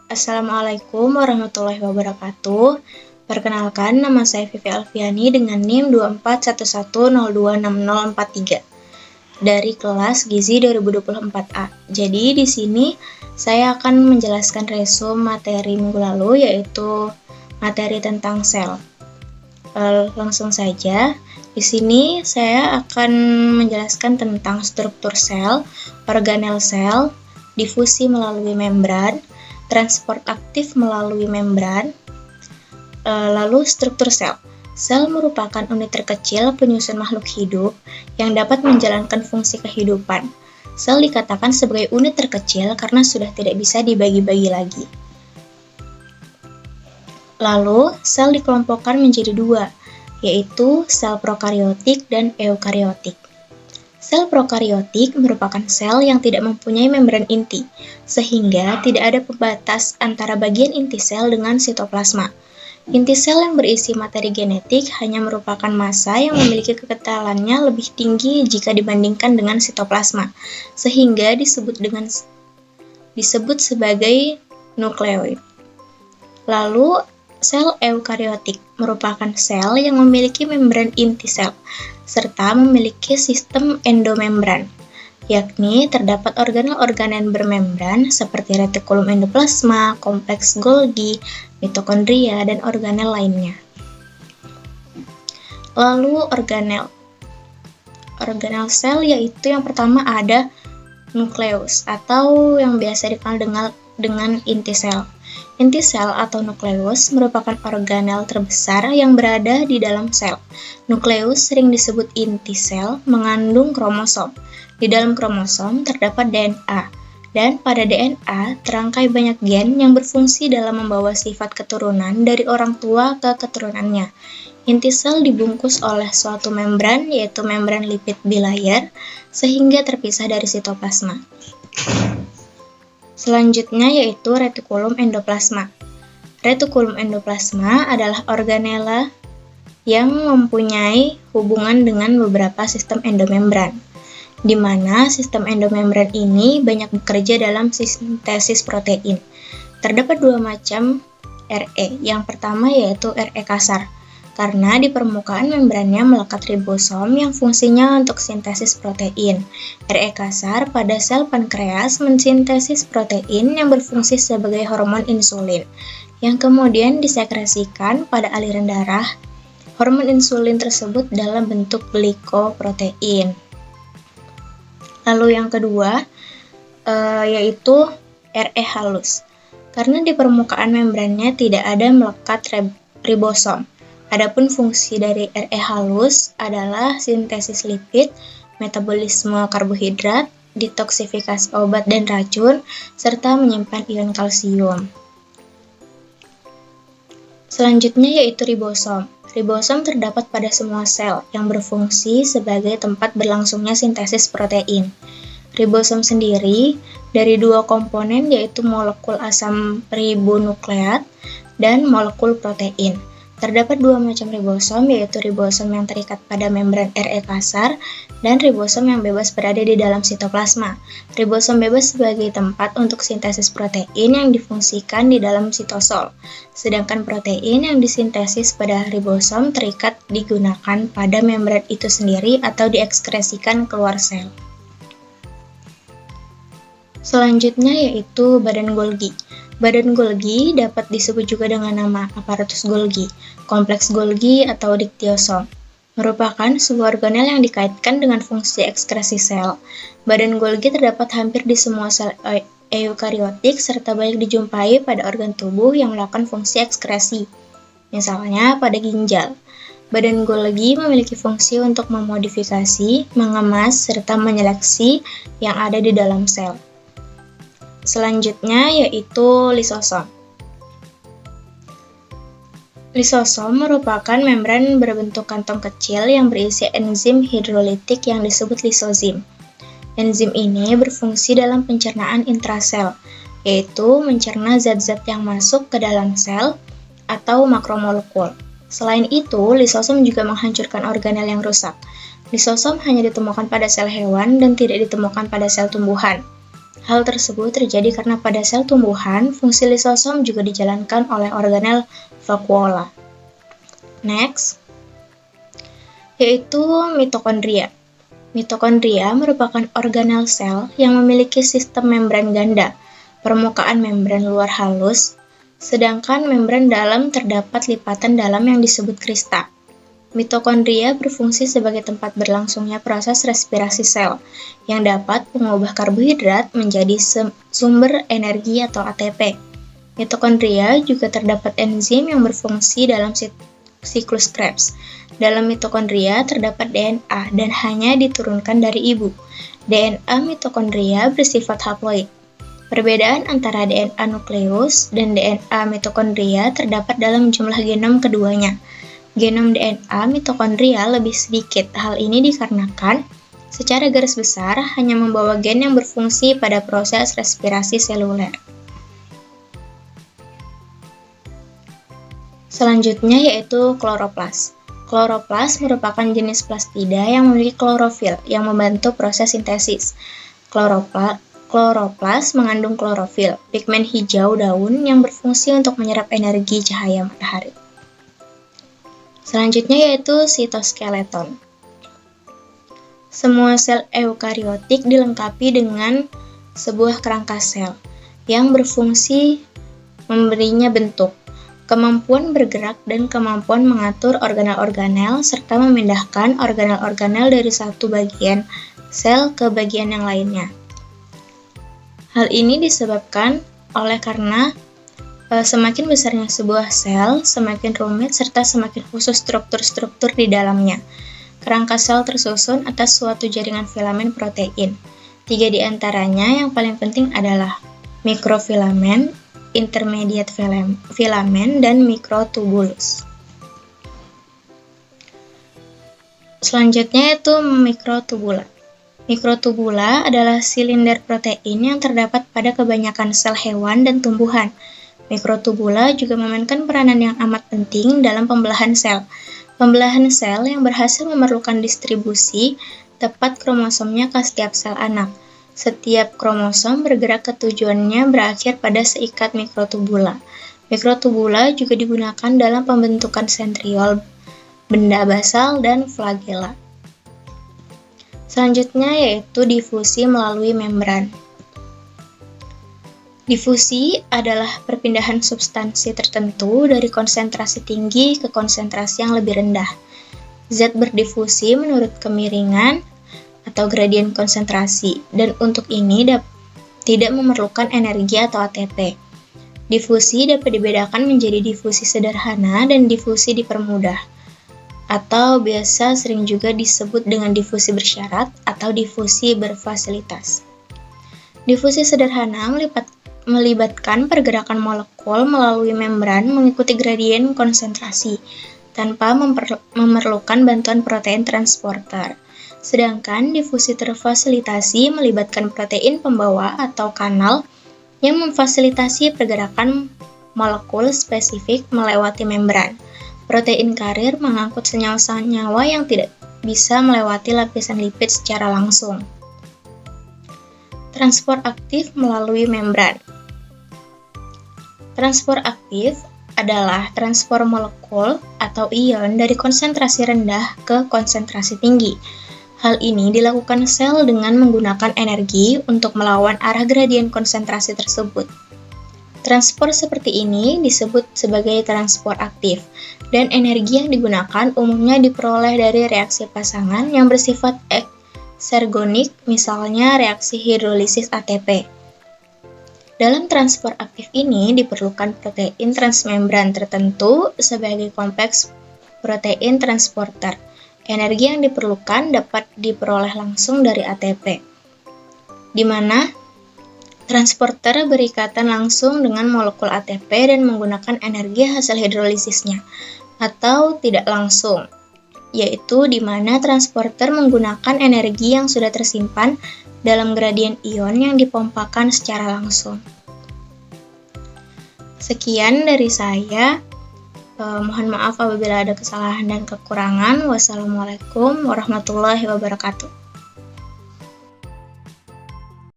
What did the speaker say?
Assalamualaikum warahmatullahi wabarakatuh. Perkenalkan, nama saya Vivi Alfiani dengan NIM 2411026043 dari kelas Gizi 2024A. Jadi di sini saya akan menjelaskan resume materi minggu lalu, yaitu materi tentang sel. Langsung saja. Di sini saya akan menjelaskan tentang struktur sel, organel sel, difusi melalui membran, transport aktif melalui membran, lalu struktur sel. Sel merupakan unit terkecil penyusun makhluk hidup yang dapat menjalankan fungsi kehidupan. Sel dikatakan sebagai unit terkecil karena sudah tidak bisa dibagi-bagi lagi. Lalu, sel dikelompokkan menjadi dua, yaitu sel prokariotik dan eukariotik. Sel prokariotik merupakan sel yang tidak mempunyai membran inti, sehingga tidak ada pembatas antara bagian inti sel dengan sitoplasma. Inti sel yang berisi materi genetik hanya merupakan massa yang memiliki kekentalannya lebih tinggi jika dibandingkan dengan sitoplasma, sehingga disebut sebagai nukleoid. Lalu, sel eukariotik merupakan sel yang memiliki membran inti sel, serta memiliki sistem endomembran, yakni terdapat organel-organel bermembran seperti retikulum endoplasma, kompleks Golgi, mitokondria, dan organel lainnya. Lalu organel sel yaitu yang pertama ada nukleus atau yang biasa dikenal dengan inti sel. Inti sel atau nukleus merupakan organel terbesar yang berada di dalam sel. Nukleus sering disebut inti sel mengandung kromosom. Di dalam kromosom terdapat DNA, dan pada DNA terangkai banyak gen yang berfungsi dalam membawa sifat keturunan dari orang tua ke keturunannya. Inti sel dibungkus oleh suatu membran, yaitu membran lipid bilayer, sehingga terpisah dari sitoplasma. Selanjutnya yaitu retikulum endoplasma. Retikulum endoplasma adalah organela yang mempunyai hubungan dengan beberapa sistem endomembran, di mana sistem endomembran ini banyak bekerja dalam sintesis protein. Terdapat dua macam RE. Yang pertama yaitu RE kasar, karena di permukaan membrannya melekat ribosom yang fungsinya untuk sintesis protein. RE kasar pada sel pankreas mensintesis protein yang berfungsi sebagai hormon insulin, yang kemudian disekresikan pada aliran darah. Hormon insulin tersebut dalam bentuk glikoprotein. Lalu yang kedua yaitu RE halus, karena di permukaan membrannya tidak ada melekat ribosom. Adapun fungsi dari RE halus adalah sintesis lipid, metabolisme karbohidrat, detoksifikasi obat dan racun, serta menyimpan ion kalsium. Selanjutnya yaitu ribosom. Ribosom terdapat pada semua sel yang berfungsi sebagai tempat berlangsungnya sintesis protein. Ribosom sendiri dari dua komponen, yaitu molekul asam ribonukleat dan molekul protein. Terdapat dua macam ribosom, yaitu ribosom yang terikat pada membran RE kasar dan ribosom yang bebas berada di dalam sitoplasma. Ribosom bebas sebagai tempat untuk sintesis protein yang difungsikan di dalam sitosol, sedangkan protein yang disintesis pada ribosom terikat digunakan pada membran itu sendiri atau diekskresikan keluar sel. Selanjutnya yaitu badan Golgi. Badan Golgi dapat disebut juga dengan nama aparatus Golgi, kompleks Golgi, atau diktiosom. Merupakan sebuah organel yang dikaitkan dengan fungsi ekskresi sel. Badan Golgi terdapat hampir di semua sel eukariotik serta banyak dijumpai pada organ tubuh yang melakukan fungsi ekskresi, misalnya pada ginjal. Badan Golgi memiliki fungsi untuk memodifikasi, mengemas, serta menyeleksi yang ada di dalam sel. Selanjutnya yaitu lisosom. Lisosom merupakan membran berbentuk kantong kecil yang berisi enzim hidrolitik yang disebut lisozim. Enzim ini berfungsi dalam pencernaan intrasel, yaitu mencerna zat-zat yang masuk ke dalam sel atau makromolekul. Selain itu, lisosom juga menghancurkan organel yang rusak. Lisosom hanya ditemukan pada sel hewan dan tidak ditemukan pada sel tumbuhan. Hal tersebut terjadi karena pada sel tumbuhan, fungsi lisosom juga dijalankan oleh organel vakuola. Next, yaitu mitokondria. Mitokondria merupakan organel sel yang memiliki sistem membran ganda, permukaan membran luar halus, sedangkan membran dalam terdapat lipatan dalam yang disebut krista. Mitokondria berfungsi sebagai tempat berlangsungnya proses respirasi sel, yang dapat mengubah karbohidrat menjadi sumber energi atau ATP. Mitokondria juga terdapat enzim yang berfungsi dalam siklus Krebs. Dalam mitokondria terdapat DNA dan hanya diturunkan dari ibu. DNA mitokondria bersifat haploid. Perbedaan antara DNA nukleus dan DNA mitokondria terdapat dalam jumlah genom keduanya. Genom DNA mitokondria lebih sedikit. Hal ini dikarenakan secara garis besar hanya membawa gen yang berfungsi pada proses respirasi seluler. Selanjutnya yaitu kloroplas. Kloroplas merupakan jenis plastida yang memiliki klorofil yang membantu proses sintesis. Kloroplas mengandung klorofil, pigmen hijau daun yang berfungsi untuk menyerap energi cahaya matahari. Selanjutnya yaitu sitoskeleton. Semua sel eukariotik dilengkapi dengan sebuah kerangka sel yang berfungsi memberinya bentuk, kemampuan bergerak, dan kemampuan mengatur organel-organel serta memindahkan organel-organel dari satu bagian sel ke bagian yang lainnya. Hal ini disebabkan oleh karena semakin besarnya sebuah sel, semakin rumit serta semakin khusus struktur-struktur di dalamnya. Kerangka sel tersusun atas suatu jaringan filamen protein. 3 di antaranya yang paling penting adalah mikrofilamen, intermediate filamen, dan mikrotubulus. Selanjutnya yaitu mikrotubula. Mikrotubula adalah silinder protein yang terdapat pada kebanyakan sel hewan dan tumbuhan. Mikrotubula juga memainkan peranan yang amat penting dalam pembelahan sel. Pembelahan sel yang berhasil memerlukan distribusi tepat kromosomnya ke setiap sel anak. Setiap kromosom bergerak ke tujuannya berakhir pada seikat mikrotubula. Mikrotubula juga digunakan dalam pembentukan sentriol, benda basal, dan flagela. Selanjutnya yaitu difusi melalui membran. Difusi adalah perpindahan substansi tertentu dari konsentrasi tinggi ke konsentrasi yang lebih rendah. Zat berdifusi menurut kemiringan atau gradien konsentrasi, dan untuk ini tidak memerlukan energi atau ATP. Difusi dapat dibedakan menjadi difusi sederhana dan difusi dipermudah, atau biasa sering juga disebut dengan difusi bersyarat atau difusi berfasilitas. Difusi sederhana melibatkan pergerakan molekul melalui membran mengikuti gradien konsentrasi tanpa memerlukan bantuan protein transporter. Sedangkan difusi terfasilitasi melibatkan protein pembawa atau kanal yang memfasilitasi pergerakan molekul spesifik melewati membran. Protein karir mengangkut senyawa-senyawa yang tidak bisa melewati lapisan lipid secara langsung. Transport aktif melalui membran. Transport aktif adalah transport molekul atau ion dari konsentrasi rendah ke konsentrasi tinggi. Hal ini dilakukan sel dengan menggunakan energi untuk melawan arah gradien konsentrasi tersebut. Transport seperti ini disebut sebagai transport aktif, dan energi yang digunakan umumnya diperoleh dari reaksi pasangan yang bersifat eksergonik, misalnya reaksi hidrolisis ATP. Dalam transport aktif ini diperlukan protein transmembran tertentu sebagai kompleks protein transporter. Energi yang diperlukan dapat diperoleh langsung dari ATP, di mana transporter berikatan langsung dengan molekul ATP dan menggunakan energi hasil hidrolisisnya, atau tidak langsung, yaitu di mana transporter menggunakan energi yang sudah tersimpan dalam gradien ion yang dipompakan secara langsung. Sekian dari saya. Mohon maaf apabila ada kesalahan dan kekurangan. Wassalamualaikum warahmatullahi wabarakatuh.